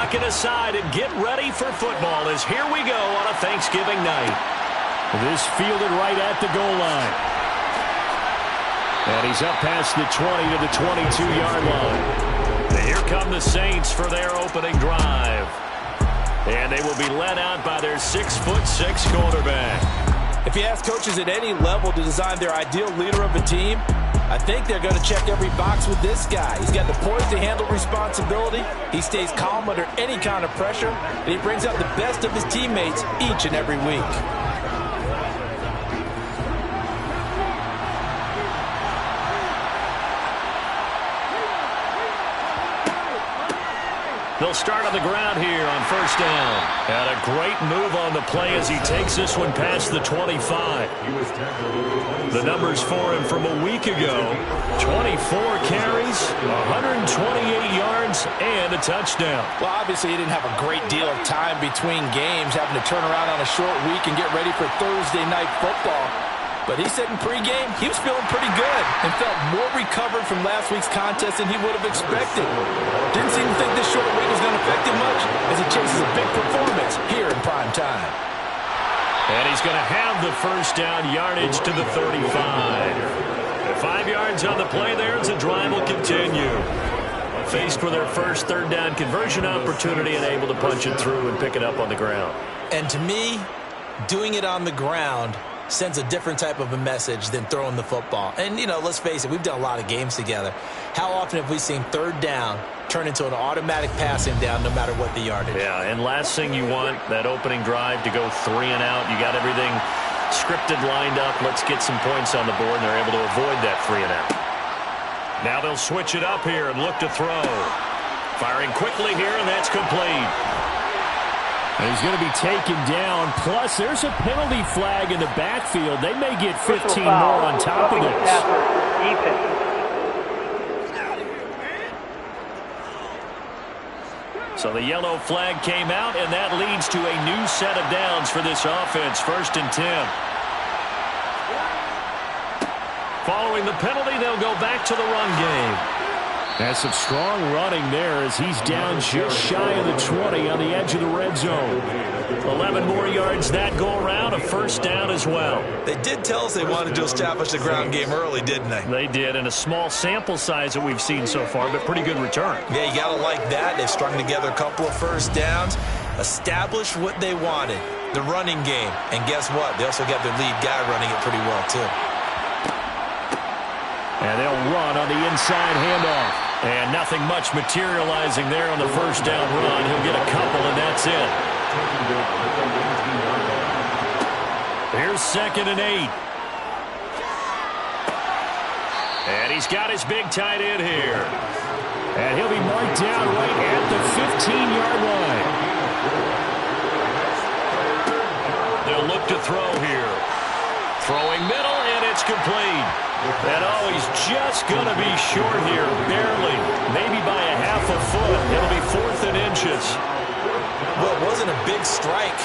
tuck it aside and get ready for football as here we go on a Thanksgiving night. This fielded right at the goal line. And he's up past the 20 to the 22-yard line. And here come the Saints for their opening drive. And they will be led out by their 6'6" quarterback. If you ask coaches at any level to design their ideal leader of a team, I think they're going to check every box with this guy. He's got the poise to handle responsibility. He stays calm under any kind of pressure, and he brings out the best of his teammates each and every week. They'll start on the ground here on first down. And a great move on the play as he takes this one past the 25. The numbers for him from a week ago: 24 carries, 128 yards, and a touchdown. Well, obviously he didn't have a great deal of time between games, having to turn around on a short week and get ready for Thursday night football. But he said in pregame he was feeling pretty good and felt more recovered from last week's contest than he would have expected. Didn't seem to think this short week was going to affect him much as he chases a big performance here in prime time. And he's going to have the first down, yardage to the 35. 5 yards on the play there as the drive will continue. Faced with their first third down conversion opportunity and able to punch it through and pick it up on the ground. And to me, doing it on the ground sends a different type of a message than throwing the football. And, you know, let's face it, we've done a lot of games together. How often have we seen third down turn into an automatic passing down no matter what the yardage? Yeah, and last thing you want, that opening drive to go 3 and out. You got everything scripted, lined up. Let's get some points on the board, and they're able to avoid that 3 and out. Now they'll switch it up here and look to throw. Firing quickly here, and that's complete. And he's going to be taken down. Plus, there's a penalty flag in the backfield. They may get 15 more on top of this. So the yellow flag came out, and that leads to a new set of downs for this offense. 1st and 10. Following the penalty, they'll go back to the run game. That's some strong running there as he's down just shy of the 20 on the edge of the red zone. 11 more yards that go around, a first down as well. They did tell us they wanted to establish the ground game early, didn't they? They did, and a small sample size that we've seen so far, but pretty good return. Yeah, you got to like that. They've strung together a couple of first downs, established what they wanted, the running game. And guess what? They also got their lead guy running it pretty well, too. And they'll run on the inside handoff. And nothing much materializing there on the first down run. He'll get a couple, and that's it. Here's 2nd and 8. And he's got his big tight end here. And he'll be marked down right at the 15-yard line. They'll look to throw here. Throwing middle, and it's complete. And oh, he's just going to be short here, barely, maybe by a half a foot. It'll be 4th and inches. Well, it wasn't a big strike,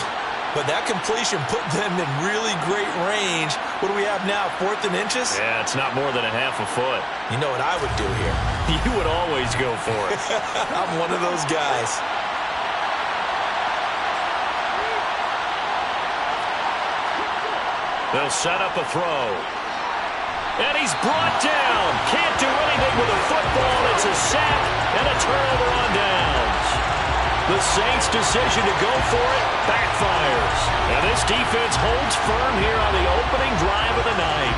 but that completion put them in really great range. What do we have now, 4th and inches? Yeah, it's not more than a half a foot. You know what I would do here? You would always go for it. I'm one of those guys. They'll set up a throw. And he's brought down. Can't do anything with a football. It's a sack and a turnover on downs. The Saints' decision to go for it backfires. And this defense holds firm here on the opening drive of the night.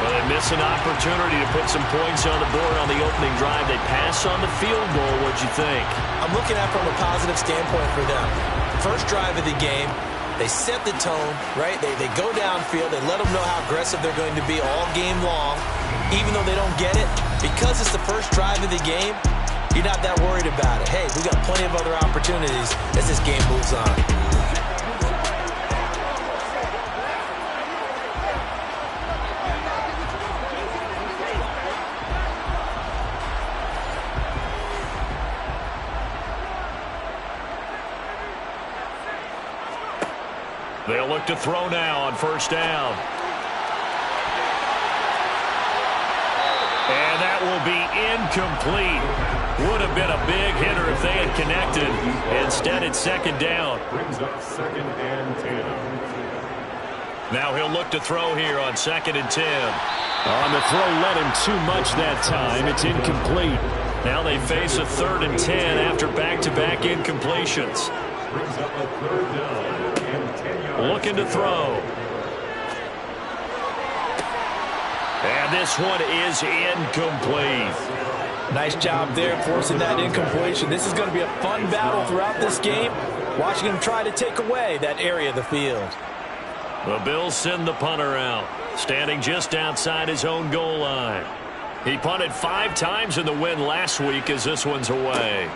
Well, they miss an opportunity to put some points on the board on the opening drive. They pass on the field goal. What'd you think? I'm looking at it from a positive standpoint for them. First drive of the game. They set the tone, right? They go downfield. They let them know how aggressive they're going to be all game long. Even though they don't get it, because it's the first drive of the game, you're not that worried about it. Hey, we got plenty of other opportunities as this game moves on. They'll look to throw now on first down. And that will be incomplete. Would have been a big hitter if they had connected. Instead, it's second down. Brings up 2nd and 10. Now he'll look to throw here on 2nd and 10. On the throw, led him too much that time. It's incomplete. Now they face a 3rd and 10 after back-to-back incompletions. Brings up a 3rd down and 10 yards. Looking to throw. And this one is incomplete. Nice job there forcing that incompletion. This is going to be a fun battle throughout this game. Watching him try to take away that area of the field. The Bills send the punter out, standing just outside his own goal line. He punted 5 times in the win last week as this one's away.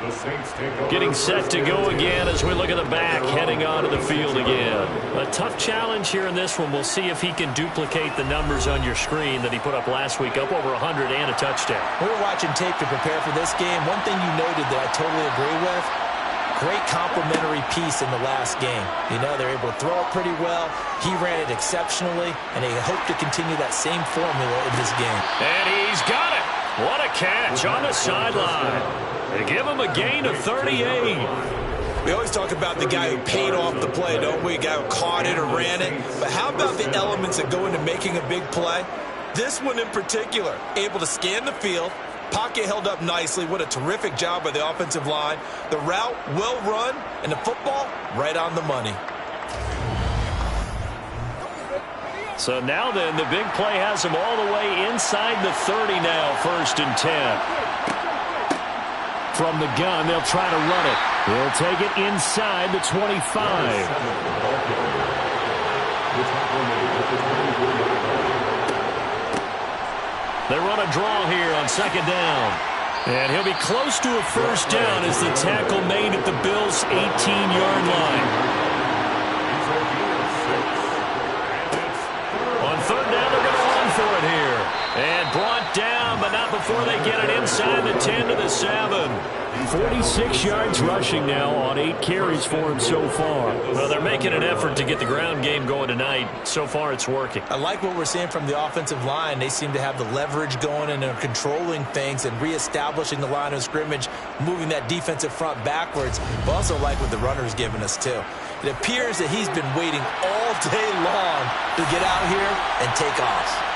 The Saints take over. Getting set to go again as we look at the back, heading onto the field again. A tough challenge here in this one. We'll see if he can duplicate the numbers on your screen that he put up last week, up over 100 and a touchdown. We were watching tape to prepare for this game. One thing you noted that I totally agree with, great complimentary piece in the last game. You know, they're able to throw it pretty well. He ran it exceptionally, and they hope to continue that same formula in this game. And he's got it. What a catch on the sideline. They give him a gain of 38. We always talk about the guy who paid off the play, don't we? A guy who caught it or ran it. But how about the elements that go into making a big play? This one in particular, able to scan the field, pocket held up nicely. What a terrific job by the offensive line. The route, well run, and the football, right on the money. So now then, the big play has him all the way inside the 30 now, 1st and 10. From the gun, they'll try to run it. He'll take it inside the 25. They run a draw here on 2nd down. And he'll be close to a 1st down as the tackle made at the Bills' 18-yard line. On 3rd down, they're going to run for it here. And brought down, but not before they get it inside the 10 to the 7. 46 yards rushing now on 8 carries for him so far. Well, they're making an effort to get the ground game going tonight. So far, it's working. I like what we're seeing from the offensive line. They seem to have the leverage going and they're controlling things and reestablishing the line of scrimmage, moving that defensive front backwards. But also like what the runner's giving us, too. It appears that he's been waiting all day long to get out here and take off.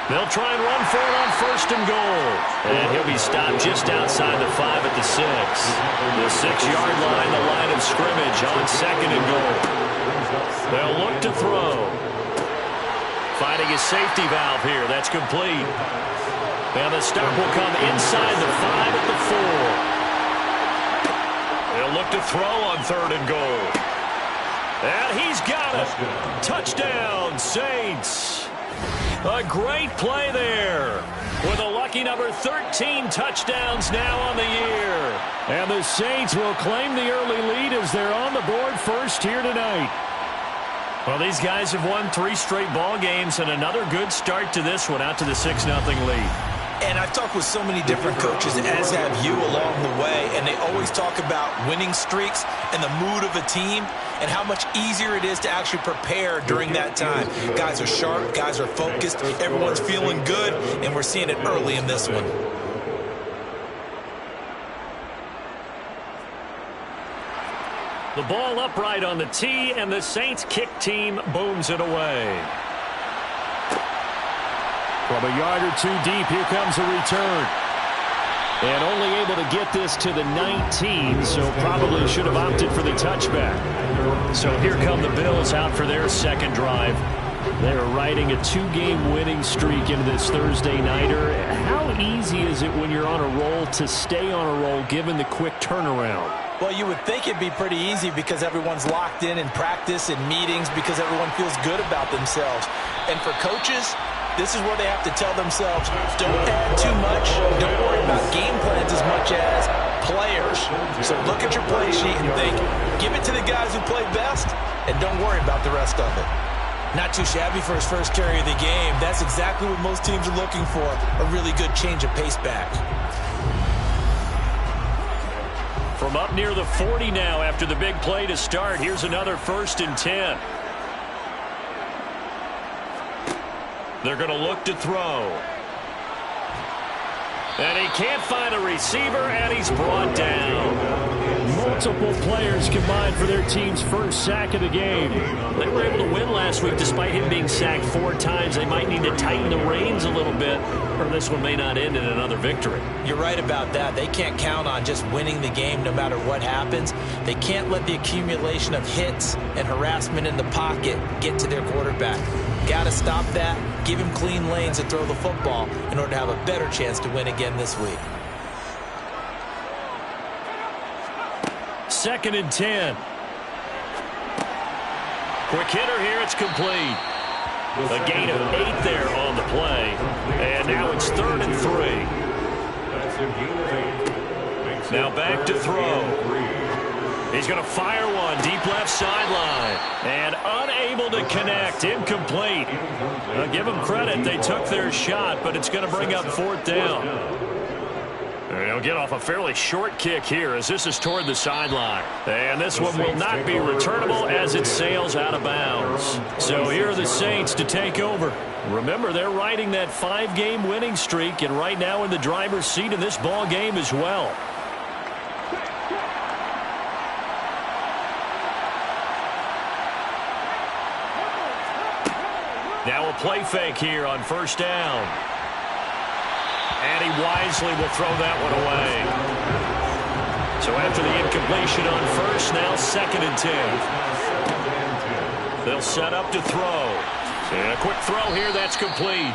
They'll try and run for it on 1st and goal. And he'll be stopped just outside the 5 at the 6. The 6-yard line, the line of scrimmage on 2nd and goal. They'll look to throw. Finding a safety valve here. That's complete. And the stop will come inside the 5 at the 4. They'll look to throw on 3rd and goal. And he's got it. Touchdown, Saints. A great play there with a lucky number 13 touchdowns now on the year. And the Saints will claim the early lead as they're on the board first here tonight. Well, these guys have won 3 straight ball games and another good start to this one out to the 6-0 lead. And I've talked with so many different coaches, as have you along the way, and they always talk about winning streaks and the mood of a team and how much easier it is to actually prepare during that time. Guys are sharp, guys are focused, everyone's feeling good, and we're seeing it early in this one. The ball upright on the tee, and the Saints kick team booms it away. From a yard or 2 deep, here comes a return. And only able to get this to the 19, so probably should have opted for the touchback. So here come the Bills out for their 2nd drive. They're riding a 2-game winning streak into this Thursday nighter. How easy is it when you're on a roll to stay on a roll given the quick turnaround? Well, you would think it'd be pretty easy because everyone's locked in practice and meetings because everyone feels good about themselves. And for coaches, this is where they have to tell themselves, don't add too much, don't worry about game plans as much as players. So look at your play sheet and think, give it to the guys who play best, and don't worry about the rest of it. Not too shabby for his first carry of the game. That's exactly what most teams are looking for, a really good change of pace back. From up near the 40 now after the big play to start, here's another 1st and 10. They're going to look to throw. And he can't find a receiver, and he's brought down. Multiple players combined for their team's first sack of the game. They were able to win last week despite him being sacked 4 times. They might need to tighten the reins a little bit, or this one may not end in another victory. You're right about that. They can't count on just winning the game no matter what happens. They can't let the accumulation of hits and harassment in the pocket get to their quarterback. Got to stop that. Give him clean lanes to throw the football in order to have a better chance to win again this week. 2nd and 10. Quick hitter here. It's complete. A gain of 8 there on the play. And now it's 3rd and 3. Now back to throw. He's going to fire one deep left sideline. And unable to connect. Incomplete. Give them credit. They took their shot, but it's going to bring up 4th down. He'll get off a fairly short kick here as this is toward the sideline. And this one will not be returnable as it sails out of bounds. So here are the Saints to take over. Remember, they're riding that 5-game winning streak, and right now in the driver's seat in this ball game as well. Now a play fake here on 1st down. And he wisely will throw that one away. So after the incompletion on 1st, now 2nd and 10. They'll set up to throw. And a quick throw here, that's complete.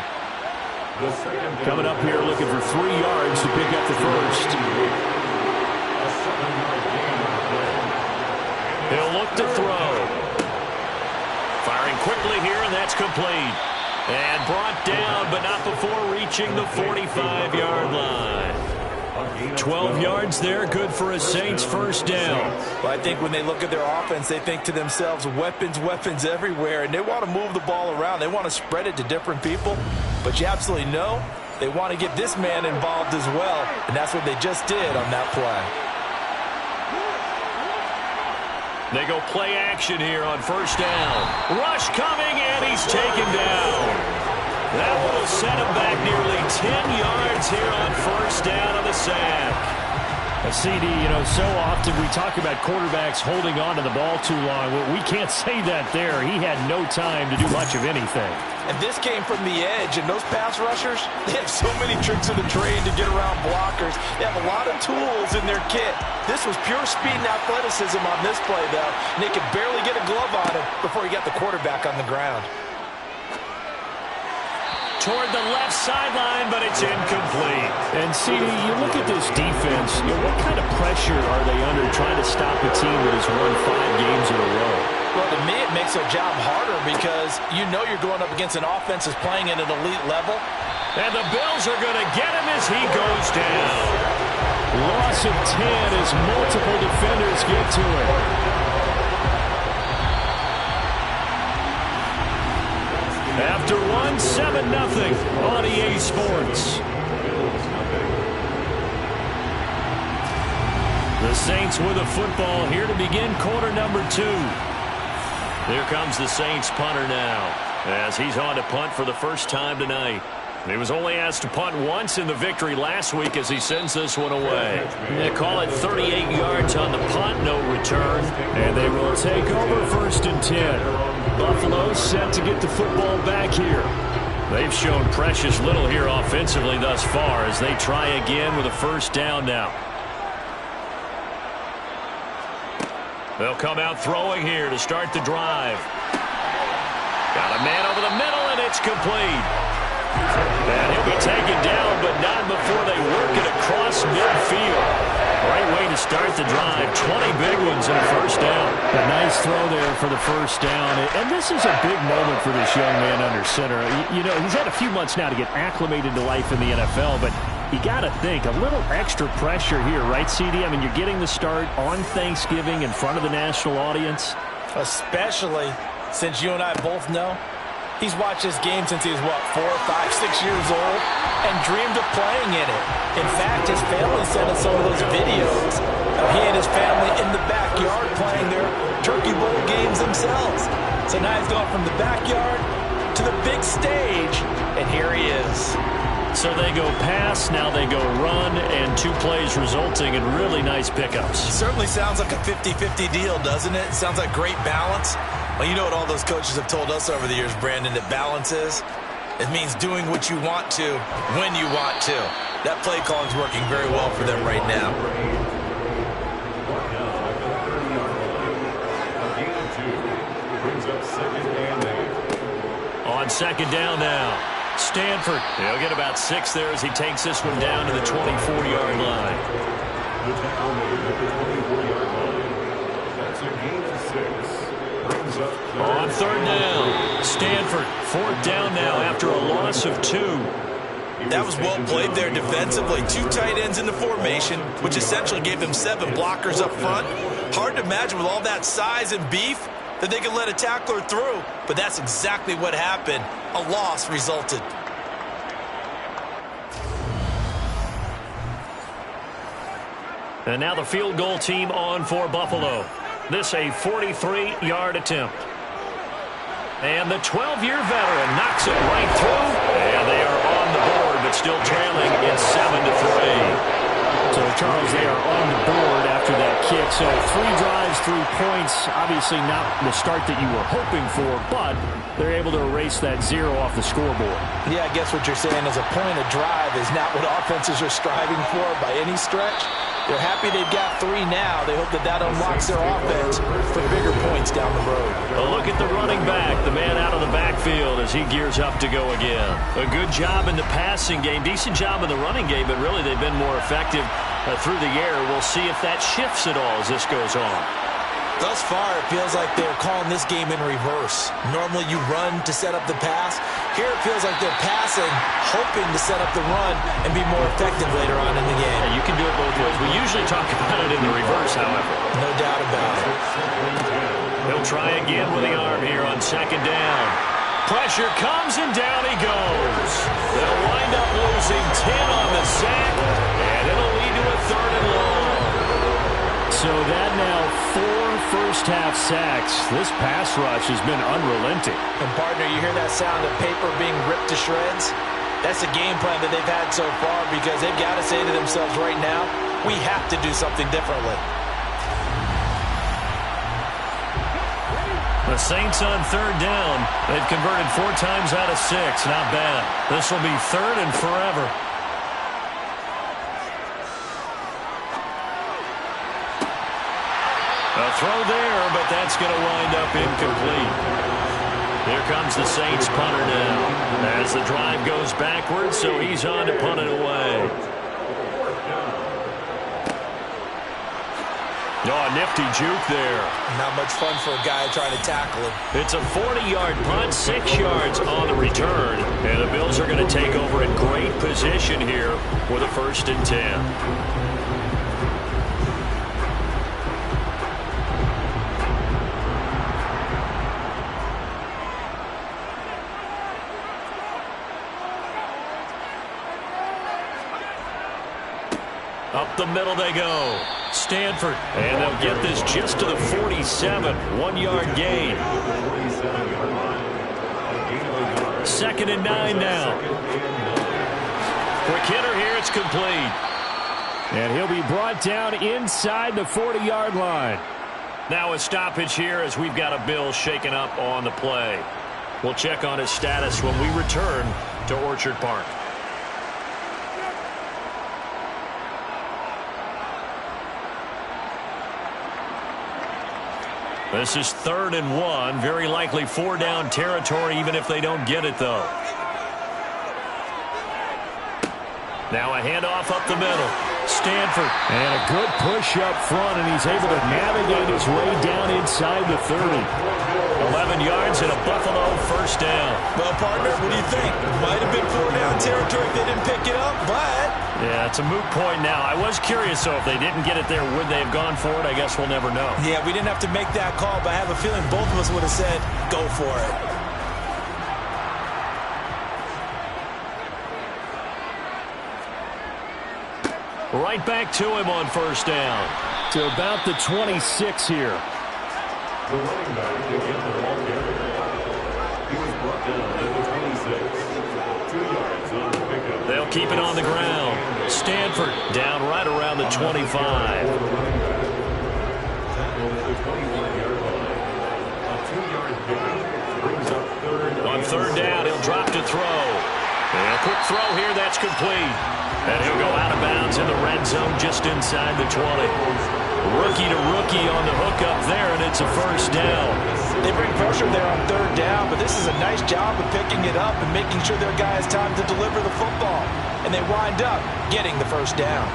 Coming up here looking for 3 yards to pick up the first. He'll look to throw. Firing quickly here, and that's complete. And brought down, but not before reaching the 45-yard line. 12 yards there, good for a Saints 1st down. Well, I think when they look at their offense, they think to themselves, weapons, weapons everywhere, and they want to move the ball around. They want to spread it to different people, but you absolutely know they want to get this man involved as well, and that's what they just did on that play. They go play action here on 1st down. Rush coming, and he's taken down. That will set him back nearly 10 yards here on 1st down on the sack. CD, you know, so often we talk about quarterbacks holding on to the ball too long. Well, we can't say that there. He had no time to do much of anything. And this came from the edge, and those pass rushers, they have so many tricks of the trade to get around blockers. They have a lot of tools in their kit. This was pure speed and athleticism on this play, though, and they could barely get a glove on him before he got the quarterback on the ground. Toward the left sideline, but it's incomplete. And, CD, you look at this defense, you know, what kind of pressure are they under trying to stop a team that has won 5 games in a row? Well, to me, it makes their job harder because you know you're going up against an offense that's playing at an elite level. And the Bills are going to get him as he goes down. Loss of 10 as multiple defenders get to it. After one, 7-0 on EA Sports. The Saints with a football here to begin quarter number 2. Here comes the Saints punter now as he's on to punt for the first time tonight. He was only asked to punt once in the victory last week as he sends this one away. They call it 38 yards on the punt, no return. And they will take over 1st and 10. Buffalo set to get the football back here. They've shown precious little here offensively thus far as they try again with a 1st down now. They'll come out throwing here to start the drive. Got a man over the middle, and it's complete. And he'll be taken down, but not before they work it across midfield. Great way to start the drive. 20 big ones in a 1st down. A nice throw there for the 1st down. And this is a big moment for this young man under center. You know, he's had a few months now to get acclimated to life in the NFL, but you got to think, a little extra pressure here, right, CD? I mean, you're getting the start on Thanksgiving in front of the national audience. Especially since you and I both know he's watched this game since he was, 4, 5, 6 years old and dreamed of playing in it. In fact, his family sent us some of those videos of he and his family in the backyard playing their Turkey Bowl games themselves. So now he's going from the backyard to the big stage, and here he is. So they go pass, now they go run, and 2 plays resulting in really nice pickups. Certainly sounds like a 50-50 deal, doesn't it? Sounds like great balance. Well, you know what all those coaches have told us over the years, Brandon, that balance is? It means doing what you want to when you want to. That play calling is working very well for them right now. On second down now. Stanford, he'll get about 6 there as he takes this one down to the 24-yard line. The tackle made at the 24-yard line. That's a gain of 6. Brings up On third down, Stanford, 4th down now after a loss of 2. That was well played there defensively. 2 tight ends in the formation, which essentially gave them 7 blockers up front. Hard to imagine with all that size and beef that they could let a tackler through, but that's exactly what happened. A loss resulted. And now the field goal team on for Buffalo. This a 43-yard attempt. And the 12-year veteran knocks it right through. And they are on the board, but still trailing in 7-3. So, Charles, they are on the board after that kick. So 3 drives, 3 points. Obviously not the start that you were hoping for, but they're able to erase that 0 off the scoreboard. Yeah, I guess what you're saying is a point of drive is not what offenses are striving for by any stretch. They're happy they've got 3 now. They hope that that unlocks their offense for bigger points down the road. A look at the running back, the man out of the backfield as he gears up to go again. A good job in the passing game, decent job in the running game, but really they've been more effective through the air. We'll see if that shifts at all as this goes on. Thus far, it feels like they're calling this game in reverse. Normally you run to set up the pass. Here it feels like they're passing, hoping to set up the run and be more effective later on in the game. Yeah, you can do it both ways. We usually talk about it in the reverse, however. No doubt about it. He'll try again with the arm here on second down. Pressure comes and down he goes. They'll wind up losing 10 on the sack, and it'll lead to a 3rd and long. So that now 4 first-half sacks. This pass rush has been unrelenting. And, partner, you hear that sound of paper being ripped to shreds? That's a game plan that they've had so far because they've got to say to themselves right now, we have to do something differently. The Saints on 3rd down. They've converted 4 times out of 6. Not bad. This will be 3rd and forever. A throw there, but that's going to wind up incomplete. Here comes the Saints punter now. As the drive goes backwards, so he's on to punt it away. Oh, a nifty juke there. Not much fun for a guy trying to tackle him. It's a 40-yard punt, 6 yards on the return. And the Bills are going to take over in great position here with a 1st and 10. Up the middle they go. Stanford. And they'll get this just to the 47. 1-yard gain. 2nd and 9 now. Quick hitter here. It's complete. And he'll be brought down inside the 40-yard line. Now a stoppage here as we've got a Bill shaken up on the play. We'll check on his status when we return to Orchard Park. This is 3rd and 1. Very likely 4 down territory, even if they don't get it, though. Now a handoff up the middle. Stanford. And a good push up front, and he's able to navigate his way down inside the 30. 11 yards and a Buffalo 1st down. Well, partner, what do you think? Might have been 4 down territory if they didn't pick it up, but... Yeah, it's a moot point now. I was curious, though, if they didn't get it there, would they have gone for it? I guess we'll never know. Yeah, we didn't have to make that call, but I have a feeling both of us would have said, go for it. Right back to him on 1st down. To about the 26 here. The running back to get the ball carrier. He was brought down keep it on the ground. Stanford down right around the 25. On third down, he'll drop to throw. And a quick throw here, that's complete. And he'll go out of bounds in the red zone just inside the 20. Rookie to rookie on the hook up there, and it's a first down. They bring pressure there on third down, but this is a nice job of picking it up and making sure their guy has time to deliver the football. And they wind up getting the first down.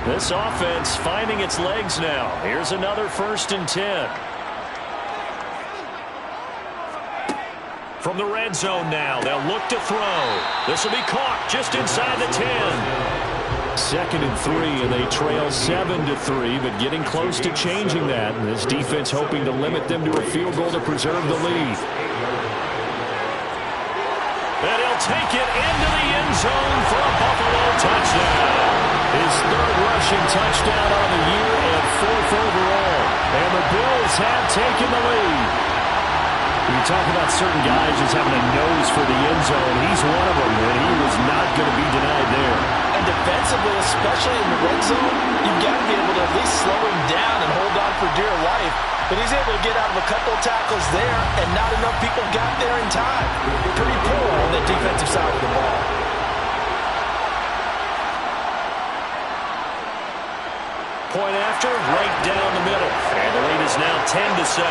This offense finding its legs now. Here's another 1st and 10. From the red zone now, they'll look to throw. This will be caught just inside the 10. 2nd and 3, and they trail 7-3, but getting close to changing that. And this defense hoping to limit them to a field goal to preserve the lead. And he'll take it into the end zone for a Buffalo touchdown. His 3rd rushing touchdown on the year and 4th overall. And the Bills have taken the lead. You talk about certain guys just having a nose for the end zone. He's one of them, and he was not going to be denied there. And defensively, especially in the red zone, you've got to be able to at least slow him down and hold on for dear life. But he's able to get out of a couple of tackles there, and not enough people got there in time. Pretty poor on the defensive side of the ball. Point after, right down the middle. And the lead is now 10-7.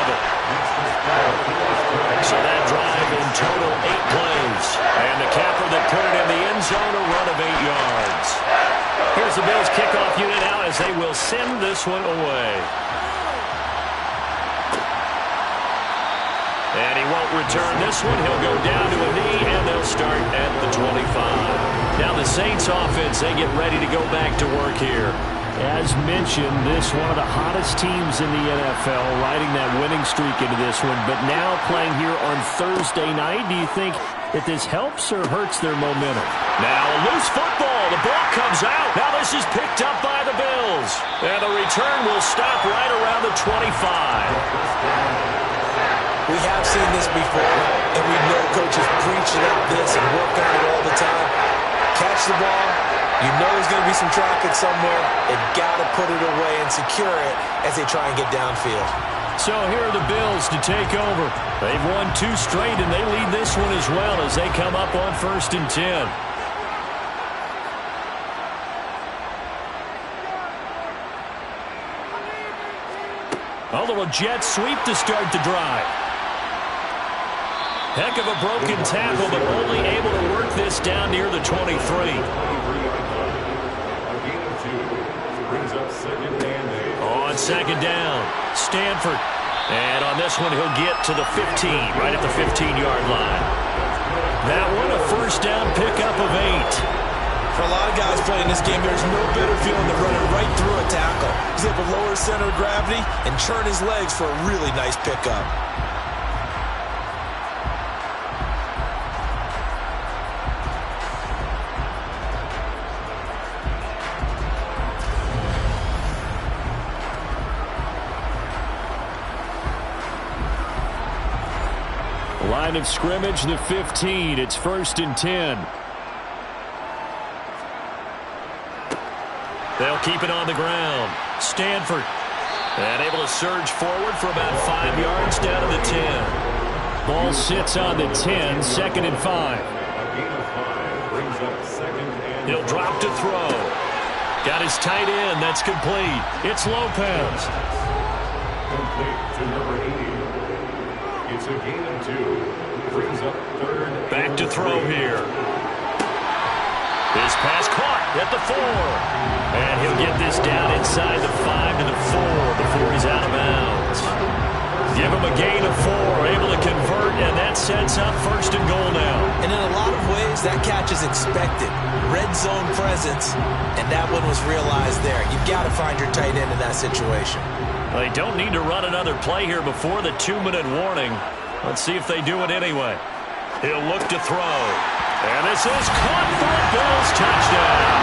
So that drive in total 8 plays. And the capper that put it in the end zone, a run of 8 yards. Here's the Bills kickoff unit out as they will send this one away. And he won't return this one. He'll go down to a knee, and they'll start at the 25. Now the Saints offense, they get ready to go back to work here. As mentioned, this one of the hottest teams in the NFL, riding that winning streak into this one, but now playing here on Thursday night. Do you think that this helps or hurts their momentum? Now a loose football. The ball comes out. Now this is picked up by the Bills. And the return will stop right around the 25. We have seen this before, and we know coaches preach about this and work on it all the time. Catch the ball. You know there's going to be some traffic somewhere. They've got to put it away and secure it as they try and get downfield. So here are the Bills to take over. They've won 2 straight, and they lead this one as well as they come up on 1st and 10. A little jet sweep to start the drive. Heck of a broken tackle, but only able to work this down near the 23. On 2nd down, Stanford. And on this one, he'll get to the 15, right at the 15-yard line. That one, a 1st down pickup of 8. For a lot of guys playing this game, there's no better feeling than running right through a tackle. He's able to lower his center of gravity and churn his legs for a really nice pickup. Line of scrimmage, the 15. It's 1st and 10. They'll keep it on the ground. Stanford. And able to surge forward for about 5 yards down to the 10. Ball sits on the 10, 2nd and 5. He'll drop to throw. Got his tight end. That's complete. It's Lopez. Complete to number 80. It's a gain of 2. Brings up 3rd. Back to throw here. His pass caught at the 4. And he'll get this down inside the 5 to the 4 before he's out of bounds. Give him a gain of 4. Able to convert, and that sets up 1st and goal now. And in a lot of ways, that catch is expected. Red zone presence, and that one was realized there. You've got to find your tight end in that situation. They don't need to run another play here before the 2-minute warning. Let's see if they do it anyway. He'll look to throw. And this is caught for a Bills touchdown.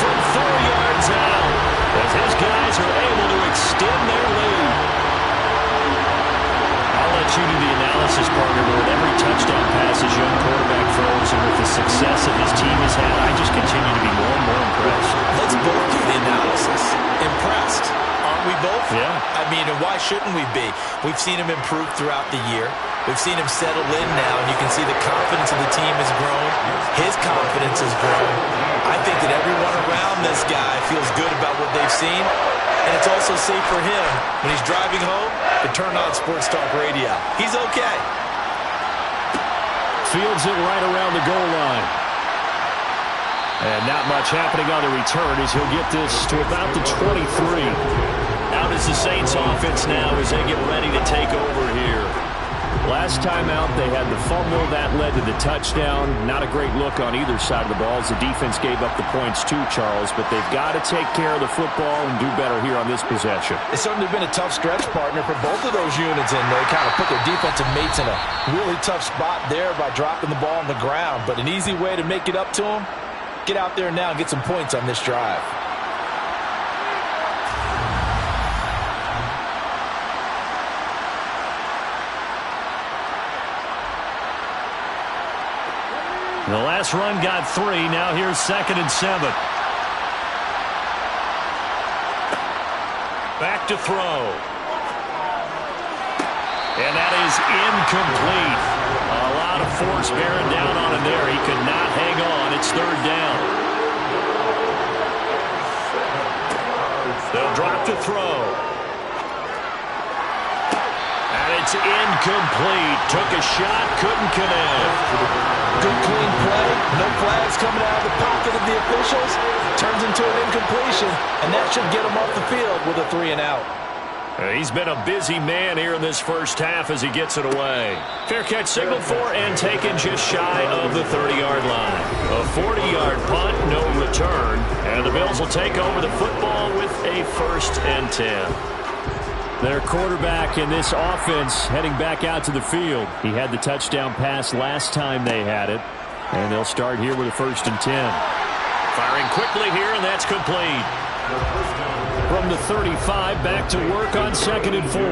From 4 yards out, as his guys are able to extend their lead. I'll let you do the analysis passes, partner, but with every touchdown pass his young quarterback throws and with the success that his team has had, I just continue to be more and more impressed. Let's both do the analysis. Impressed. Aren't we both? Yeah. I mean, and why shouldn't we be? We've seen him improve throughout the year. We've seen him settle in now, and you can see the confidence of the team has grown. His confidence has grown. I think that everyone around this guy feels good about what they've seen, and it's also safe for him when he's driving home to turn on Sports Talk Radio. He's okay. Fields it right around the goal line. And not much happening on the return as he'll get this to about the 23. Out is the Saints offense now as they get ready to take over here. Last time out, they had the fumble that led to the touchdown. Not a great look on either side of the ball as the defense gave up the points too, Charles. But they've got to take care of the football and do better here on this possession. It's certainly been a tough stretch, partner, for both of those units, and they kind of put their defensive mates in a really tough spot there by dropping the ball on the ground. But an easy way to make it up to them, get out there now and get some points on this drive. The last run got 3. Now here's 2nd and 7. Back to throw. And that is incomplete. A lot of force bearing down on him there. He could not hang on. It's 3rd down. They'll drop to throw. And it's incomplete. Took a shot, couldn't connect. Good, clean play. No flags coming out of the pocket of the officials. Turns into an incompletion, and that should get him off the field with a 3 and out. He's been a busy man here in this first half as he gets it away. Fair catch signaled for and taken just shy of the 30-yard line. A 40-yard punt, no return. And the Bills will take over the football with a 1st and 10. Their quarterback in this offense heading back out to the field. He had the touchdown pass last time they had it. And they'll start here with a 1st and 10. Firing quickly here, and that's complete. From the 35, back to work on 2nd and 4.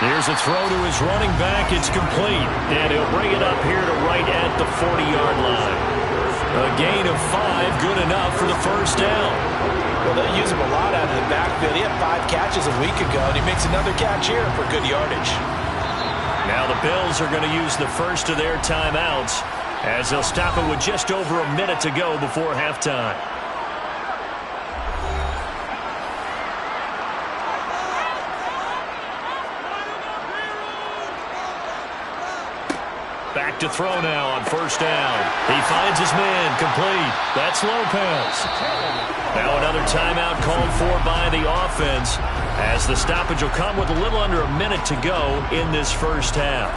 Here's a throw to his running back. It's complete. And he'll bring it up here to right at the 40-yard line. A gain of 5, good enough for the 1st down. Well, they'll use him a lot out of the backfield. He had 5 catches a week ago, and he makes another catch here for good yardage. Now the Bills are going to use the first of their timeouts as they'll stop it with just over a minute to go before halftime. Back to throw now on 1st down. He finds his man, complete. That's Lopez. Now another timeout called for by the offense as the stoppage will come with a little under a minute to go in this first half.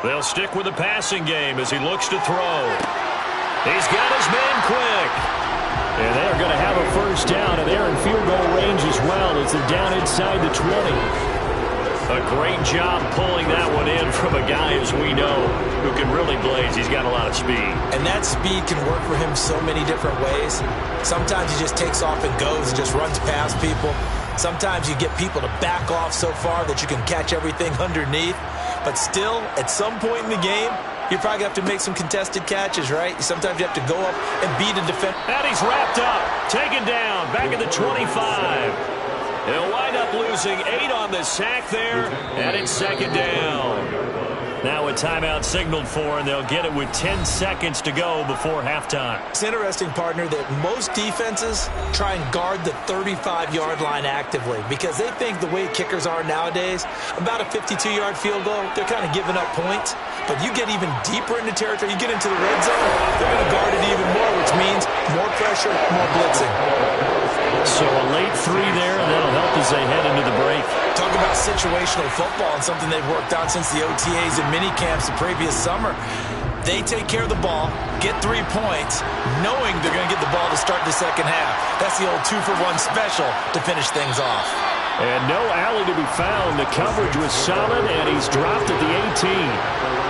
They'll stick with the passing game as he looks to throw. He's got his man quick. And they're going to have a 1st down, and they're in field goal range as well as they're down inside the 20. A great job pulling that one in from a guy, as we know, who can really blaze. He's got a lot of speed. And that speed can work for him so many different ways. Sometimes he just takes off and goes and just runs past people. Sometimes you get people to back off so far that you can catch everything underneath. But still, at some point in the game, you probably have to make some contested catches, right? Sometimes you have to go up and beat a defender. And he's wrapped up, taken down, back at the 25. He'll wind up losing 8 on the sack there, and it's 2nd down. Now a timeout signaled for, and they'll get it with 10 seconds to go before halftime. It's interesting, partner, that most defenses try and guard the 35-yard line actively because they think the way kickers are nowadays, about a 52-yard field goal, they're kind of giving up points. But you get even deeper into territory, you get into the red zone, they're going to guard it even more, which means more pressure, more blitzing. So a late 3 there, and that'll help as they head into the break. Talk about situational football and something they've worked on since the OTAs and mini camps the previous summer. They take care of the ball, get 3 points, knowing they're going to get the ball to start the second half. That's the old 2-for-1 special to finish things off. And no alley to be found. The coverage was solid, and he's dropped at the 18.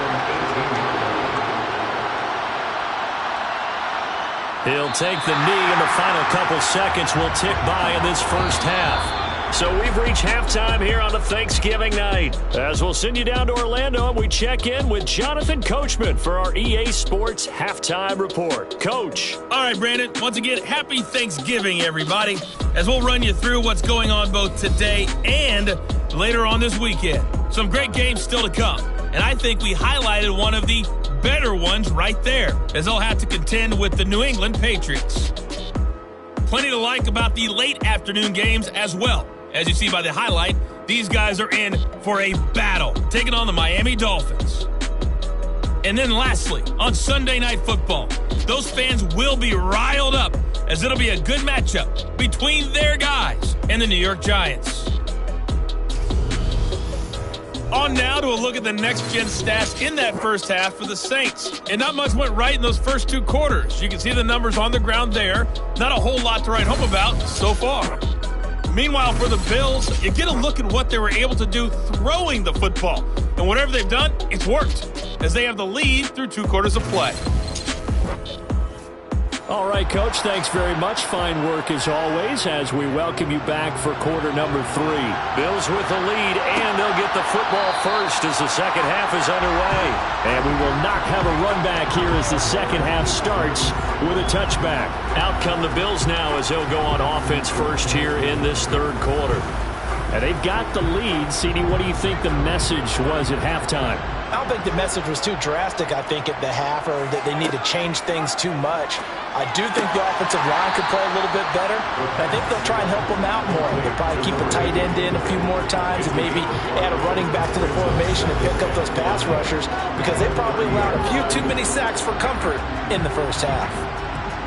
He'll take the knee, and the final couple seconds will tick by in this first half. So we've reached halftime here on a Thanksgiving night. As we'll send you down to Orlando, and we check in with Jonathan Coachman for our EA Sports Halftime Report. Coach. All right, Brandon. Once again, happy Thanksgiving, everybody. As we'll run you through what's going on both today and later on this weekend. Some great games still to come. And I think we highlighted one of the better ones right there, as they'll have to contend with the New England Patriots. Plenty to like about the late afternoon games as well. As you see by the highlight, these guys are in for a battle, taking on the Miami Dolphins. And then lastly, on Sunday Night Football, those fans will be riled up, as it'll be a good matchup between their guys and the New York Giants. On now to a look at the next-gen stats in that first half for the Saints. And not much went right in those first two quarters. You can see the numbers on the ground there. Not a whole lot to write home about so far. Meanwhile, for the Bills, you get a look at what they were able to do throwing the football. And whatever they've done, it's worked, as they have the lead through 2 quarters of play. All right, Coach, thanks very much. Fine work as always as we welcome you back for quarter number 3. Bills with the lead, and they'll get the football first as the second half is underway. And we will not have a run back here as the second half starts with a touchback. Out come the Bills now as they'll go on offense first here in this third quarter. And they've got the lead. CD, what do you think the message was at halftime? I don't think the message was too drastic, I think, at the half, or that they need to change things too much. I do think the offensive line could play a little bit better. I think they'll try and help them out more. They'll probably keep a tight end in a few more times and maybe add a running back to the formation and pick up those pass rushers, because they probably allowed a few too many sacks for comfort in the first half.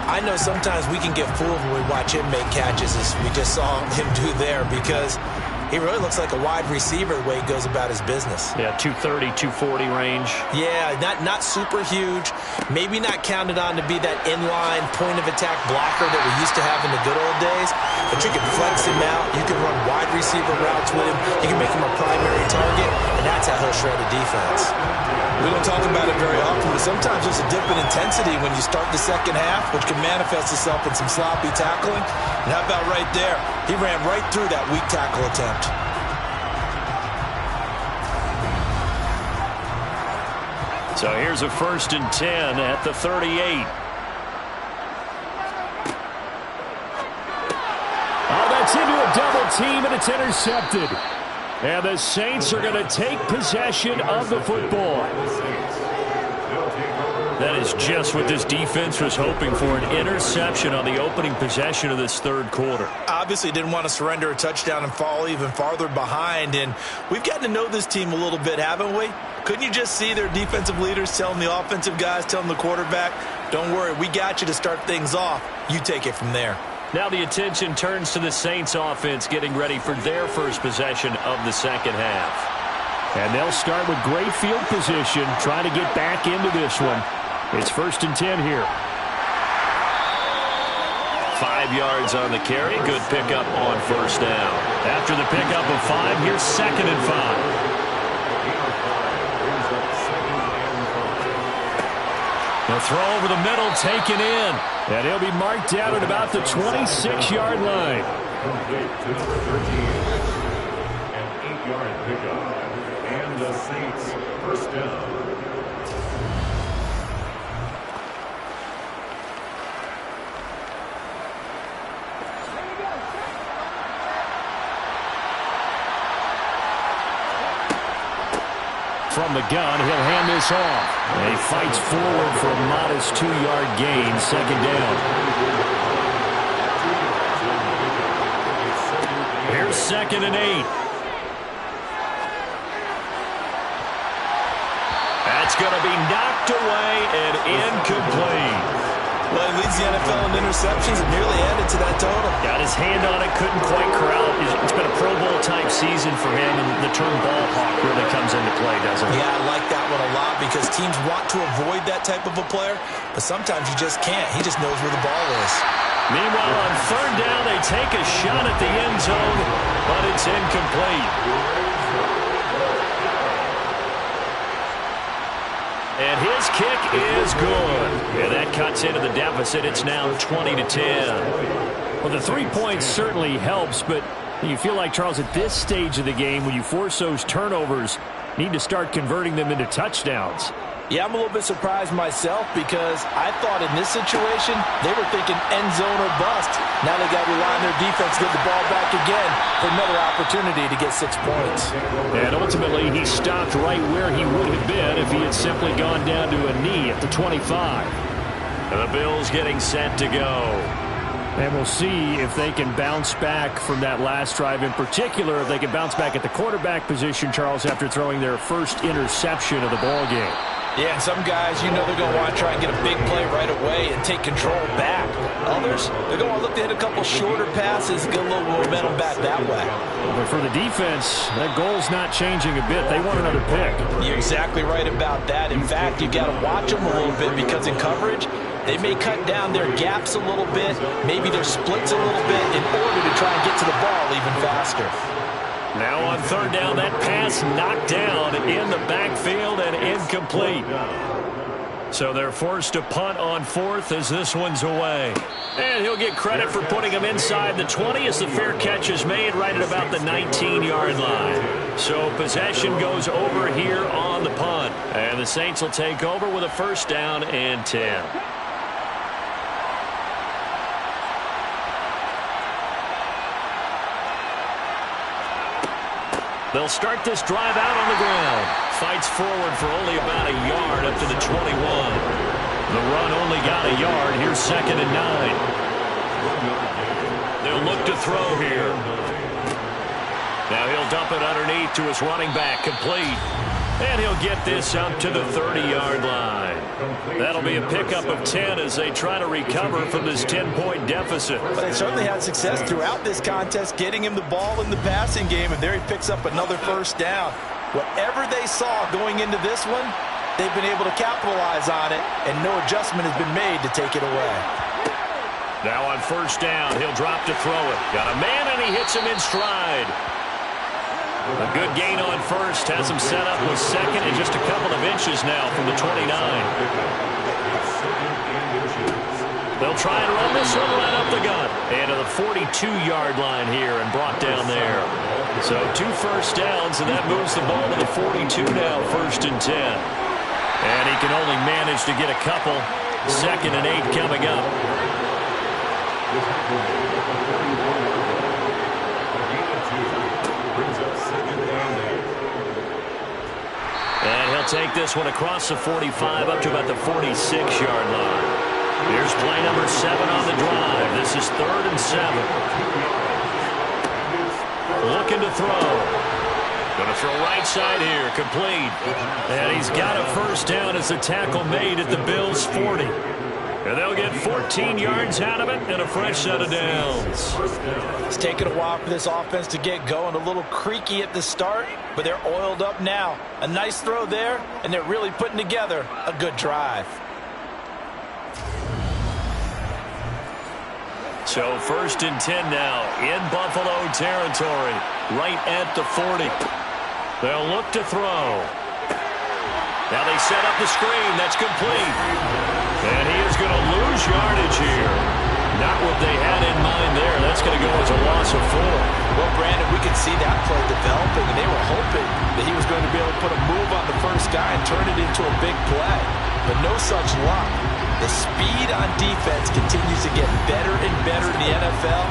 I know sometimes we can get fooled when we watch him make catches, as we just saw him do there, because he really looks like a wide receiver the way he goes about his business. Yeah, 230, 240 range. Yeah, not super huge. Maybe not counted on to be that inline point-of-attack blocker that we used to have in the good old days. But you can flex him out. You can run wide receiver routes with him. You can make him a primary target, and that's how he'll shred a defense. We don't talk about it very often, but sometimes there's a dip in intensity when you start the second half, which can manifest itself in some sloppy tackling. And how about right there? He ran right through that weak tackle attempt. So here's a 1st and 10 at the 38. Oh, that's into a double team, and it's intercepted. And the Saints are going to take possession of the football. That is just what this defense was hoping for, an interception on the opening possession of this third quarter. Obviously didn't want to surrender a touchdown and fall even farther behind, and we've gotten to know this team a little bit, haven't we? Couldn't you just see their defensive leaders telling the offensive guys, telling the quarterback, don't worry, we got you to start things off. You take it from there. Now the attention turns to the Saints offense getting ready for their first possession of the second half. And they'll start with great field position, trying to get back into this one. It's 1st and 10 here. 5 yards on the carry. Good pickup on first down. After the pickup of 5, here's 2nd and 5. The throw over the middle, taken in. And he'll be marked down at about the 26-yard line. To the 13. An 8-yard pickup. And the Saints, 1st down. From the gun, he'll hand this off. And he fights forward for a modest 2-yard gain, 2nd down. Here's 2nd and 8. That's going to be knocked away and incomplete. Well, he leads the NFL in interceptions and nearly added to that total. Got his hand on it, couldn't quite corral it. It's been a Pro Bowl-type season for him, and the term ball hawk really comes into play, doesn't it? Yeah, I like that one a lot because teams want to avoid that type of a player, but sometimes you just can't. He just knows where the ball is. Meanwhile, on 3rd down, they take a shot at the end zone, but it's incomplete. And his kick is good. And that cuts into the deficit. It's now 20-10. Well, the 3 points certainly helps, but you feel like, Charles, at this stage of the game, when you force those turnovers, need to start converting them into touchdowns. Yeah, I'm a little bit surprised myself because I thought in this situation they were thinking end zone or bust. Now they got to rely on their defense to get the ball back again for another opportunity to get 6 points. And ultimately, he stopped right where he would have been if he had simply gone down to a knee at the 25. And the Bills getting set to go. And we'll see if they can bounce back from that last drive. In particular, if they can bounce back at the quarterback position, Charles, after throwing their first interception of the ball game. Yeah, and some guys, you know they're going to want to try and get a big play right away and take control back. Others, they're going to look to hit a couple shorter passes and get a little momentum back that way. But for the defense, that goal's not changing a bit. They want another pick. You're exactly right about that. In fact, you got to watch them a little bit because in coverage, they may cut down their gaps a little bit, maybe their splits a little bit in order to try and get to the ball even faster. Now on third down, that pass knocked down in the backfield and incomplete. So they're forced to punt on fourth as this one's away. And he'll get credit for putting him inside the 20 as the fair catch is made right at about the 19-yard line. So possession goes over here on the punt. And the Saints will take over with a first down and 10. They'll start this drive out on the ground. Fights forward for only about a yard up to the 21. The run only got a yard. Here's 2nd and 9. They'll look to throw here. Now he'll dump it underneath to his running back. Complete. And he'll get this up to the 30-yard line. That'll be a pickup of 10 as they try to recover from this 10-point deficit. But they certainly had success throughout this contest, getting him the ball in the passing game, and there he picks up another first down. Whatever they saw going into this one, they've been able to capitalize on it, and no adjustment has been made to take it away. Now on first down, he'll drop to throw it. Got a man, and he hits him in stride. A good gain on first has him set up with second and just a couple of inches now from the 29. They'll try and run this one right up the gut. And to the 42-yard line here and brought down there. So 2 first downs, and that moves the ball to the 42 now, 1st and 10. And he can only manage to get a couple. 2nd and 8 coming up. And he'll take this one across the 45 up to about the 46-yard line. Here's play number 7 on the drive. This is 3rd and 7. Looking to throw. Going to throw right side here. Complete. And he's got a first down as the tackle made at the Bills' 40. And they'll get 14 yards out of it and a fresh set of downs. It's taken a while for this offense to get going. A little creaky at the start, but they're oiled up now. A nice throw there, and they're really putting together a good drive. So 1st and 10 now in Buffalo territory, right at the 40. They'll look to throw. Now they set up the screen. That's complete. And he is going to lose yardage here. Not what they had in mind there. That's going to go as a loss of 4. Well, Brandon, we could see that play developing, and they were hoping that he was going to be able to put a move on the first guy and turn it into a big play. But no such luck. The speed on defense continues to get better and better in the NFL.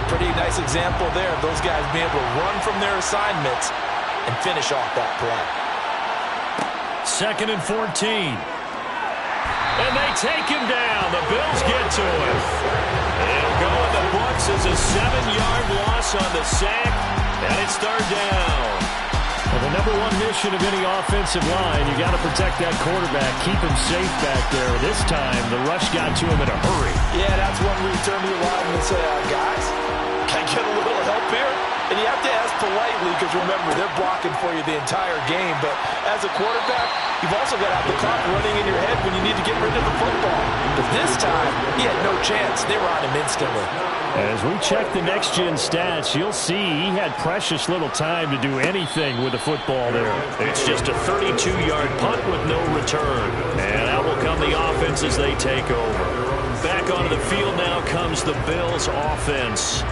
Pretty nice example there of those guys being able to run from their assignments and finish off that play. 2nd and 14. And they take him down. The Bills get to him. It'll go in the books as a 7-yard loss on the sack, and it's 3rd down. Well, the number 1 mission of any offensive line, you got to protect that quarterback, keep him safe back there. This time, the rush got to him in a hurry. Yeah, that's when we turn to the line and say, guys, can I get a little help here? And you have to ask politely because, remember, they're blocking for you the entire game. But as a quarterback, you've also got to have the clock running in your head when you need to get rid of the football. But this time, he had no chance. They were on him instantly. As we check the next-gen stats, you'll see he had precious little time to do anything with the football there. It's just a 32-yard punt with no return. And out will come the offense as they take over. Back onto the field now comes the Bills offense.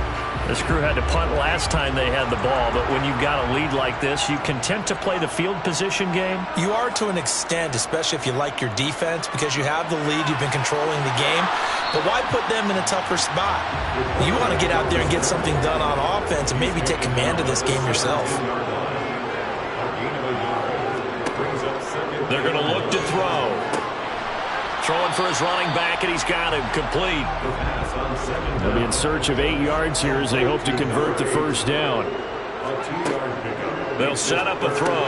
This crew had to punt last time they had the ball, but when you've got a lead like this, you content to play the field position game? You are to an extent, especially if you like your defense, because you have the lead, you've been controlling the game. But why put them in a tougher spot? You want to get out there and get something done on offense and maybe take command of this game yourself. They're going to look to throw. Throwing for his running back, and he's got him complete. They'll be in search of 8 yards here as they hope to convert the first down. They'll set up a throw.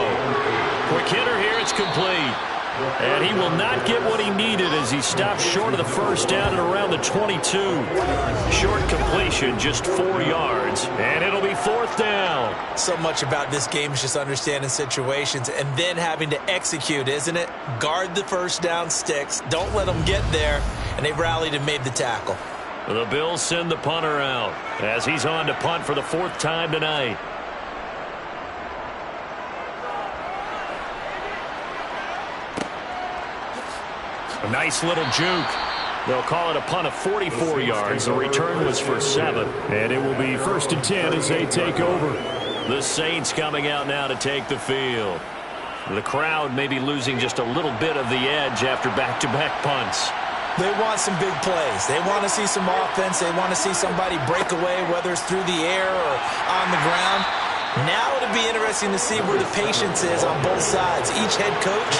Quick hitter here, it's complete. And he will not get what he needed as he stops short of the first down at around the 22. Short completion, just 4 yards, and it'll be fourth down. So much about this game is just understanding situations and then having to execute, isn't it? Guard the first down sticks. Don't let them get there. And they rallied and made the tackle. The Bills send the punter out as he's on to punt for the 4th time tonight. A nice little juke. They'll call it a punt of 44 yards. The return was for 7. And it will be 1st and 10 as they take over. The Saints coming out now to take the field. The crowd may be losing just a little bit of the edge after back-to-back punts. They want some big plays. They want to see some offense. They want to see somebody break away, whether it's through the air or on the ground. Now it'll be interesting to see where the patience is on both sides. Each head coach,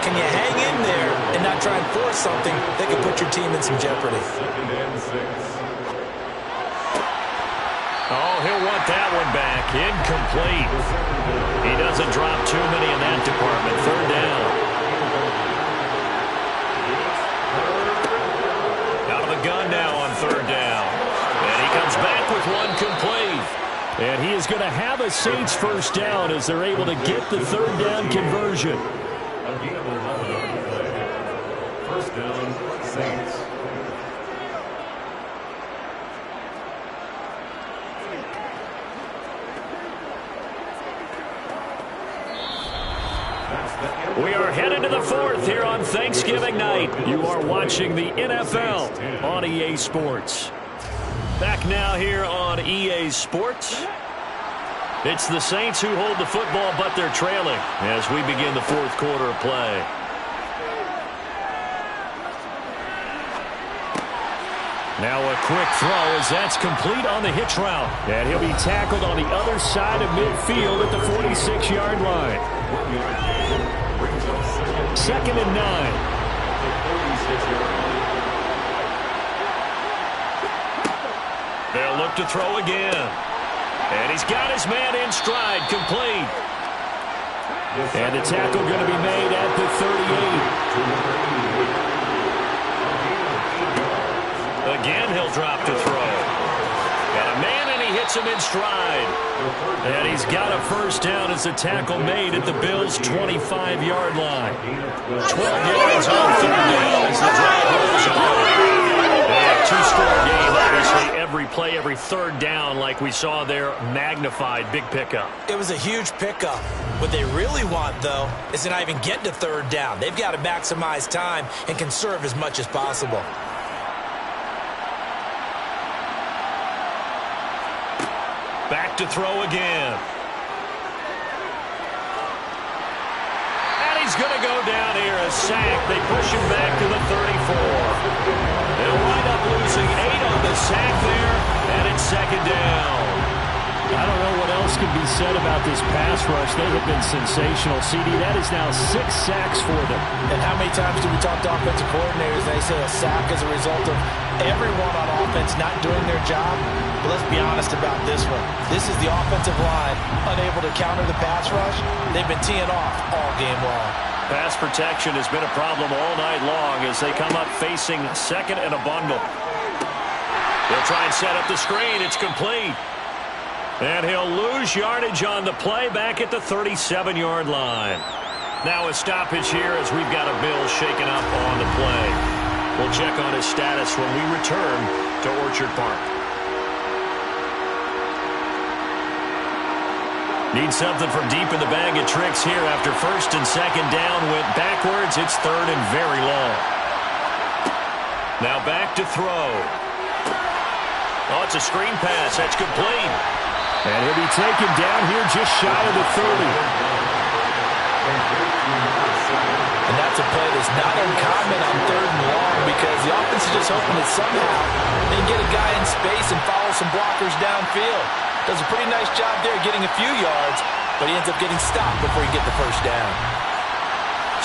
can you hang in there and not try and force something that could put your team in some jeopardy? Oh, he'll want that one back. Incomplete. He doesn't drop too many in that department. 3rd down. Out of the gun now on 3rd down. And he comes back with one complete. And he is going to have a Saints first down as they're able to get the 3rd down conversion. First down, Saints. We are headed to the 4th here on Thanksgiving night. You are watching the NFL on EA Sports. Back now here on EA Sports. It's the Saints who hold the football, but they're trailing as we begin the 4th quarter of play. Now a quick throw as that's complete on the hitch route. And he'll be tackled on the other side of midfield at the 46-yard line. 2nd and 9. They'll look to throw again. And he's got his man in stride, complete. And the tackle going to be made at the 38. Again, he'll drop to throw. Got a man, and he hits him in stride. And he's got a first down as the tackle made at the Bills' 25-yard line. 12 yards on 3rd down as the drive rolls on. Two-score game, obviously, every play, every 3rd down like we saw there, magnified, big pickup. It was a huge pickup. What they really want, though, is to not even get to 3rd down. They've got to maximize time and conserve as much as possible. Back to throw again. And he's going to go down here, a sack. They push him back to the 34. They'll wind up losing 8 on the sack there, and it's 2nd down. I don't know what else can be said about this pass rush. They have been sensational. CD, that is now 6 sacks for them. And how many times do we talk to offensive coordinators and they say a sack is a result of everyone on offense not doing their job? But let's be honest about this one. This is the offensive line unable to counter the pass rush. They've been teeing off all game long. Pass protection has been a problem all night long as they come up facing 2nd and a bundle. They'll try and set up the screen. It's complete. And he'll lose yardage on the play back at the 37-yard line. Now a stoppage here as we've got a Bill shaken up on the play. We'll check on his status when we return to Orchard Park. Need something from deep in the bag of tricks here after first and second down went backwards. It's third and very long. Now back to throw. Oh, it's a screen pass. That's complete. And he'll be taken down here just shy of the 30. And that's a play that's not uncommon on third and long because the offense is just hoping that somehow they can get a guy in space and follow some blockers downfield. Does a pretty nice job there getting a few yards, but he ends up getting stopped before he gets the first down.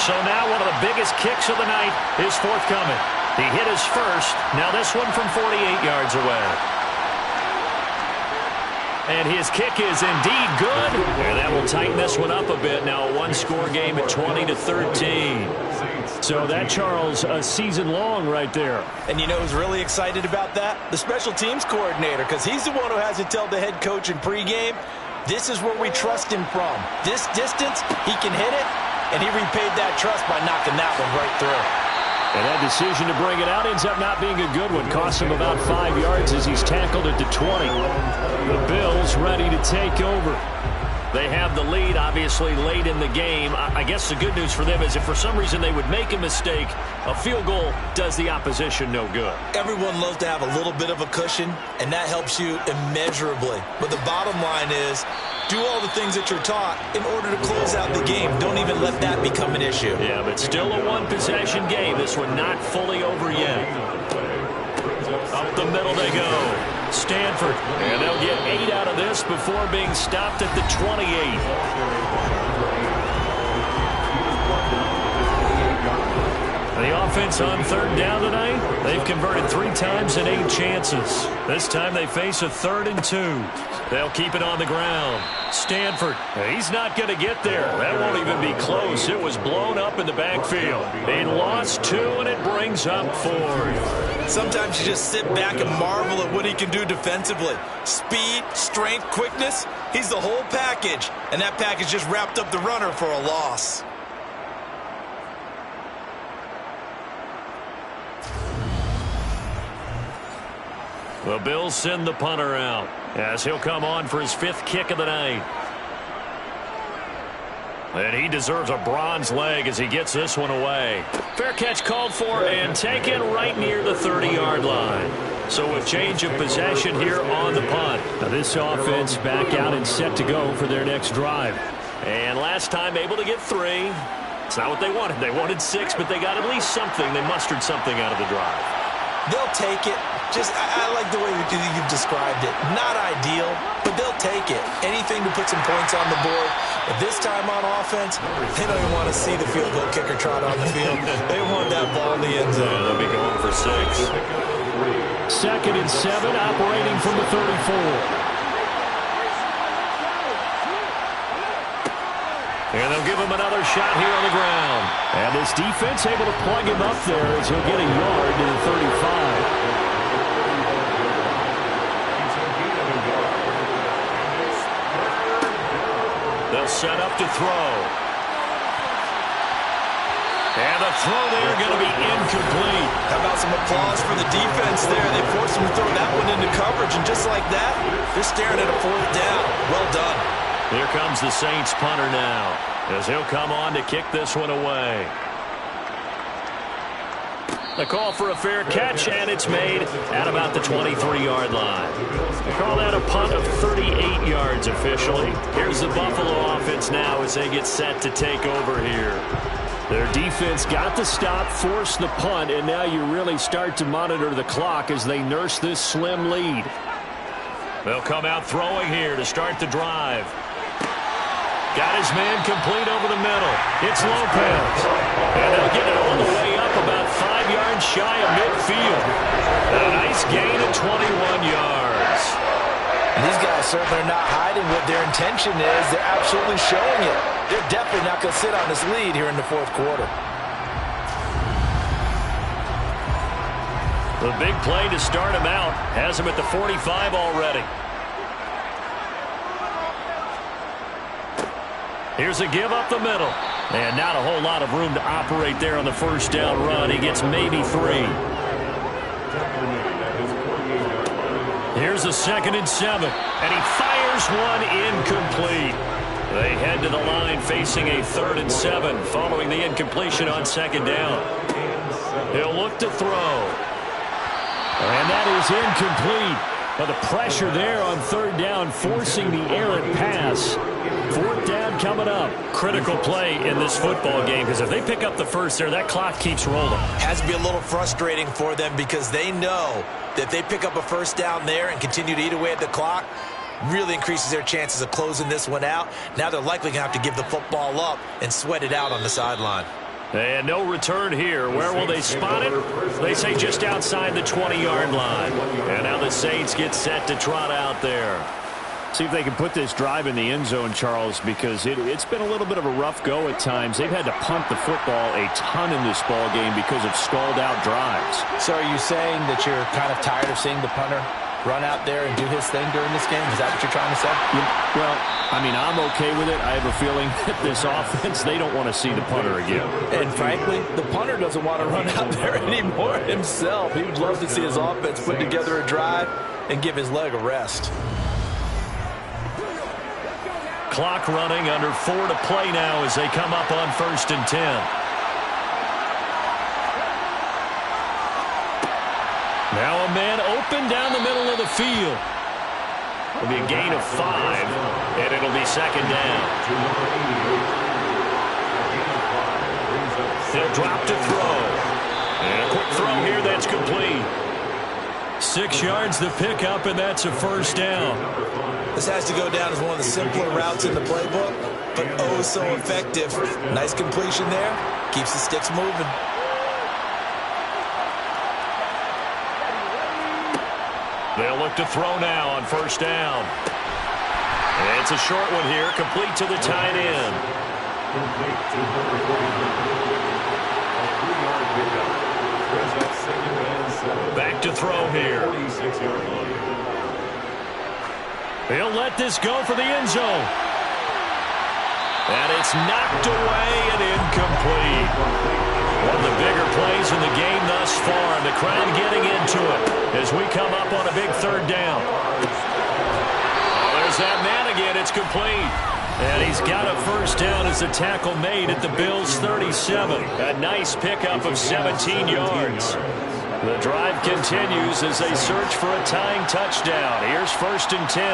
So now one of the biggest kicks of the night is forthcoming. He hit his first. Now this one from 48 yards away. And his kick is indeed good. And that will tighten this one up a bit. Now a one-score game at 20-13. So that, Charles, a season long right there. And you know who's really excited about that? The special teams coordinator, because he's the one who has to tell the head coach in pregame, this is where we trust him from. This distance, he can hit it, and he repaid that trust by knocking that one right through. And that decision to bring it out ends up not being a good one. Costs him about 5 yards as he's tackled at the 20. The Bills ready to take over. They have the lead, obviously, late in the game. I guess the good news for them is if for some reason they would make a mistake, a field goal does the opposition no good. Everyone loves to have a little bit of a cushion, and that helps you immeasurably. But the bottom line is, do all the things that you're taught in order to close out the game. Don't even let that become an issue. Yeah, but still a one-possession game. This one not fully over yet. Up the middle they go. Stanford. And they'll get 8 out of this before being stopped at the 28. The offense on third down tonight, they've converted 3 times in 8 chances. This time they face a 3rd and 2. They'll keep it on the ground. Stanford, he's not going to get there. That won't even be close. It was blown up in the backfield. They lost 2, and it brings up 4th. Sometimes you just sit back and marvel at what he can do defensively. Speed, strength, quickness, he's the whole package. And that package just wrapped up the runner for a loss. The Bills send the punter out as he'll come on for his 5th kick of the night. And he deserves a bronze leg as he gets this one away. Fair catch called for and taken right near the 30-yard line. So a change of possession here on the punt. Now this offense back out and set to go for their next drive. And last time able to get 3. It's not what they wanted. They wanted 6, but they got at least something. They mustered something out of the drive. They'll take it. I like the way you've described it. Not ideal, but they'll take it. Anything to put some points on the board. But this time on offense, they don't even want to see the field goal kicker trot on the field. They want that ball in the end zone. They'll be going for 6. 2nd and 7, operating from the 34. And they'll give him another shot here on the ground. And this defense able to plug him up there as he'll get a yard to the 35. They'll set up to throw. And the throw there going to be incomplete. How about some applause for the defense there? They forced him to throw that one into coverage, and just like that, they're staring at a 4th down. Well done. Here comes the Saints punter now as he'll come on to kick this one away. The call for a fair catch, and it's made at about the 23-yard line. They call that a punt of 38 yards officially. Here's the Buffalo offense now as they get set to take over here. Their defense got the stop, forced the punt, and now you really start to monitor the clock as they nurse this slim lead. They'll come out throwing here to start the drive. Got his man complete over the middle. It's Lopez. And they'll get it all the way up about 5 yards shy of midfield. A nice gain of 21 yards. And these guys certainly are not hiding what their intention is. They're absolutely showing it. They're definitely not going to sit on this lead here in the 4th quarter. The big play to start him out has him at the 45 already. Here's a give up the middle. And not a whole lot of room to operate there on the first down run. He gets maybe 3. Here's a 2nd and 7. And he fires one incomplete. They head to the line facing a 3rd and 7 following the incompletion on 2nd down. He'll look to throw. And that is incomplete. But the pressure there on 3rd down, forcing the errant pass. 4th down coming up. Critical play in this football game, because if they pick up the first there, that clock keeps rolling. Has to be a little frustrating for them because they know that if they pick up a first down there and continue to eat away at the clock, really increases their chances of closing this one out. Now they're likely going to have to give the football up and sweat it out on the sideline. And no return here. Where will they spot it? They say just outside the 20-yard line. And now the Saints get set to trot out there. See if they can put this drive in the end zone, Charles, because it's been a little bit of a rough go at times. They've had to punt the football a ton in this ball game because of stalled-out drives. So are you saying that you're kind of tired of seeing the punter run out there and do his thing during this game? Is that what you're trying to say? Well, I mean, I'm okay with it. I have a feeling that this offense, they don't want to see the punter again. And frankly, the punter doesn't want to run out there anymore himself. He would love to see his offense put together a drive and give his leg a rest. Clock running, under 4 to play now as they come up on 1st and 10. Now a man open down the middle of the field. It'll be a gain of 5, and it'll be 2nd down. He'll drop to throw. And a quick throw here that's complete. 6 yards the pickup, and that's a 1st down. This has to go down as one of the simpler routes in the playbook, but oh so effective. Nice completion there. Keeps the sticks moving. They'll look to throw now on 1st down. And it's a short one here, complete to the tight end. Back to throw here. He'll let this go for the end zone. And it's knocked away and incomplete. One of the bigger plays in the game thus far, and the crowd getting into it as we come up on a big 3rd down. Oh, there's that man again. It's complete. And he's got a 1st down as the tackle made at the Bills' 37. A nice pickup of 17 yards. The drive continues as they search for a tying touchdown. Here's 1st and 10.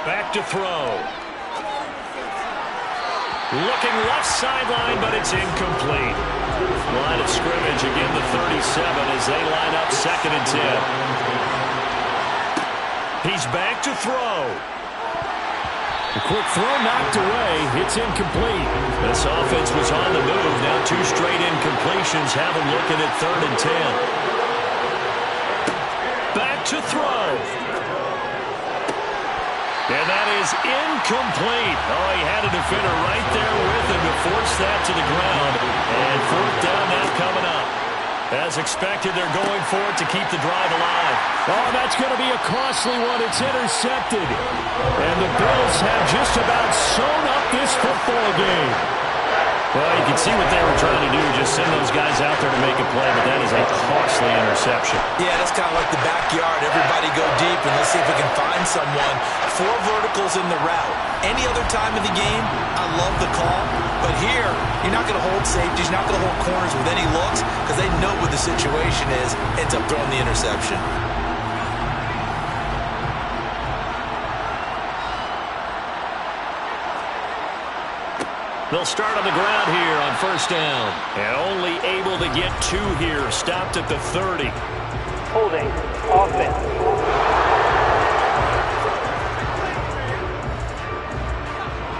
Back to throw. Looking left sideline, but it's incomplete. Line of scrimmage again, the 37 as they line up 2nd and 10. He's back to throw. A quick throw knocked away. It's incomplete. This offense was on the move. Now 2 straight incompletions have them looking at 3rd and 10. Back to throw. And that is incomplete. Oh, he had a defender right there with him to force that to the ground. And 4th down now coming up. As expected, they're going for it to keep the drive alive. Oh, that's going to be a costly one. It's intercepted. And the Bills have just about sewn up this football game. Well, you can see what they were trying to do, just send those guys out there to make a play, but that is a costly interception. Yeah, that's kind of like the backyard. Everybody go deep, and let's see if we can find someone. 4 verticals in the route. Any other time of the game, I love the call. But here, you're not going to hold safeties, you're not going to hold corners with any looks, because they know what the situation is, ends up throwing the interception. They'll start on the ground here on 1st down. And only able to get 2 here. Stopped at the 30. Holding. Offense.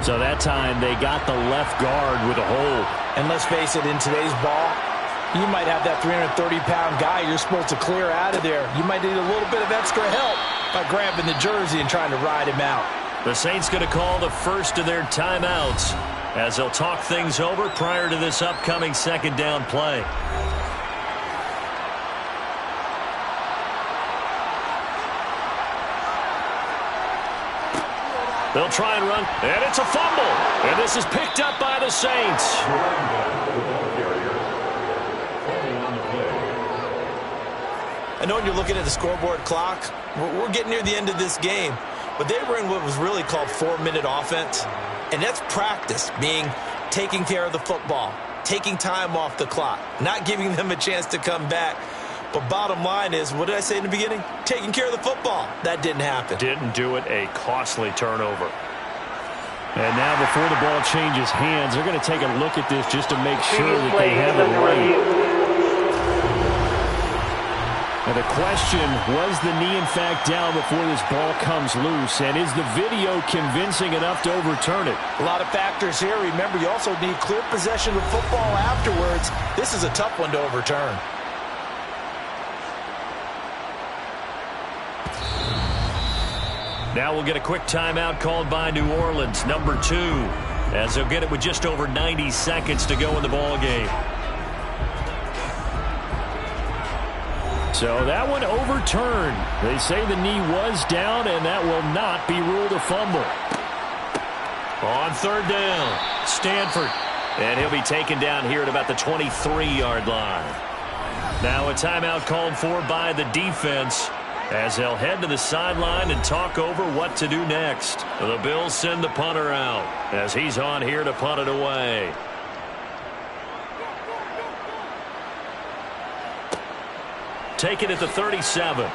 So that time they got the left guard with a hold. And let's face it, in today's ball, you might have that 330-pound guy you're supposed to clear out of there. You might need a little bit of extra help by grabbing the jersey and trying to ride him out. The Saints going to call the first of their timeouts as they'll talk things over prior to this upcoming 2nd down play. They'll try and run, and it's a fumble. And this is picked up by the Saints. I know when you're looking at the scoreboard clock, we're getting near the end of this game, but they were in what was really called 4-minute offense, and that's practice, meaning taking care of the football, taking time off the clock, not giving them a chance to come back. But bottom line is, what did I say in the beginning? Taking care of the football. That didn't happen. Didn't do it. A costly turnover. And now before the ball changes hands, they're going to take a look at this just to make sure that they have it right. And the question, was the knee in fact down before this ball comes loose? And is the video convincing enough to overturn it? A lot of factors here. Remember, you also need clear possession of football afterwards. This is a tough one to overturn. Now we'll get a quick timeout called by New Orleans, number 2, as they'll get it with just over 90 seconds to go in the ball game. So that one overturned. They say the knee was down, and that will not be ruled a fumble. On third down, Stanford. And he'll be taken down here at about the 23-yard line. Now a timeout called for by the defense, as they'll head to the sideline and talk over what to do next. The Bills send the punter out as he's on here to punt it away. Taken at the 37.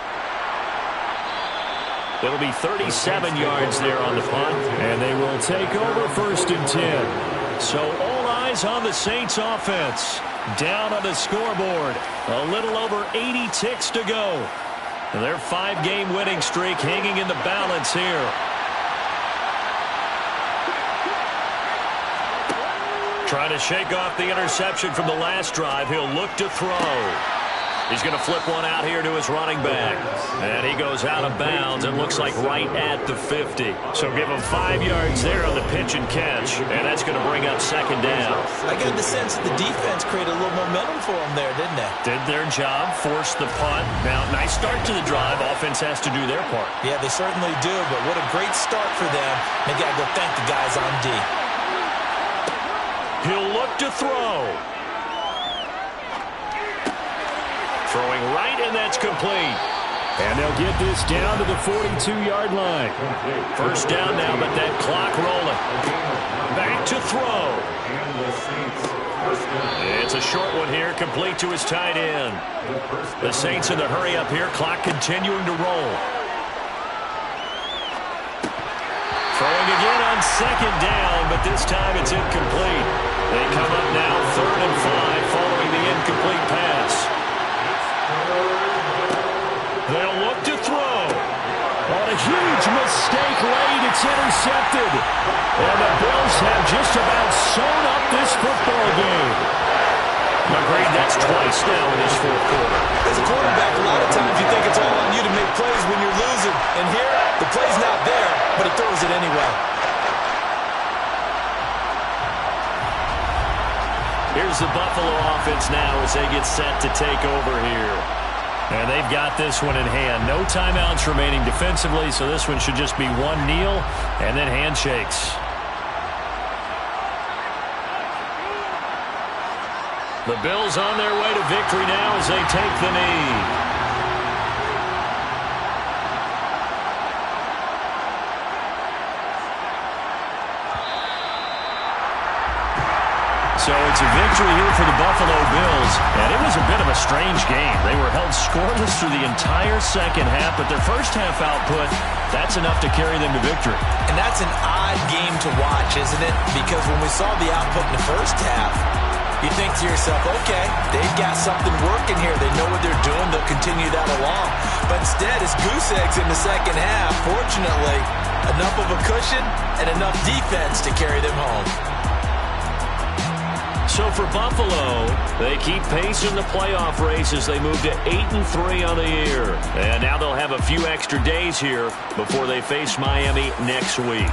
It'll be 37 yards there on the punt. And they will take over 1st and 10. So all eyes on the Saints offense. Down on the scoreboard. A little over 80 ticks to go. And their 5-game winning streak hanging in the balance here. Trying to shake off the interception from the last drive. He'll look to throw. He's going to flip one out here to his running back. And he goes out of bounds and looks like right at the 50. So give him 5 yards there on the pitch and catch. And that's going to bring up 2nd down. I got the sense that the defense created a little momentum for them there, didn't they? Did their job, forced the punt. Now, nice start to the drive. Offense has to do their part. Yeah, they certainly do. But what a great start for them. They got to go thank the guys on D. He'll look to throw. Throwing right, and that's complete. And they'll get this down to the 42-yard line. 1st down now, but that clock rolling. Back to throw. It's a short one here, complete to his tight end. The Saints in the hurry up here, clock continuing to roll. Throwing again on 2nd down, but this time it's incomplete. They come up now 3rd and 5 following the incomplete pass. They'll look to throw. On a huge mistake late, it's intercepted. And the Bills have just about sewn up this football game. Agreed, that's twice now in this 4th quarter. As a quarterback, a lot of times you think it's all on you to make plays when you're losing. And here, the play's not there, but he throws it anyway. Here's the Buffalo offense now as they get set to take over here. And they've got this one in hand. No timeouts remaining defensively, so this one should just be one kneel and then handshakes. The Bills on their way to victory now as they take the knee. So it's a victory here for the Buffalo Bills, and it was a bit of a strange game. They were held scoreless through the entire 2nd half, but their 1st half output, that's enough to carry them to victory. And that's an odd game to watch, isn't it? Because when we saw the output in the 1st half, you think to yourself, okay, they've got something working here. They know what they're doing. They'll continue that along. But instead, it's goose eggs in the 2nd half. Fortunately, enough of a cushion and enough defense to carry them home. So for Buffalo, they keep pace in the playoff race as they move to 8-3 on the year. And now they'll have a few extra days here before they face Miami next week.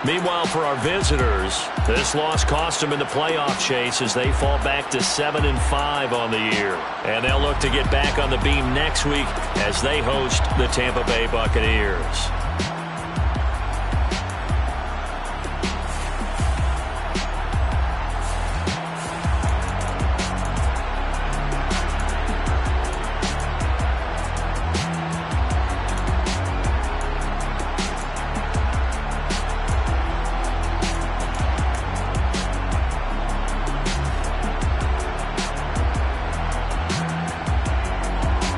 Meanwhile, for our visitors, this loss cost them in the playoff chase as they fall back to 7-5 on the year. And they'll look to get back on the beam next week as they host the Tampa Bay Buccaneers.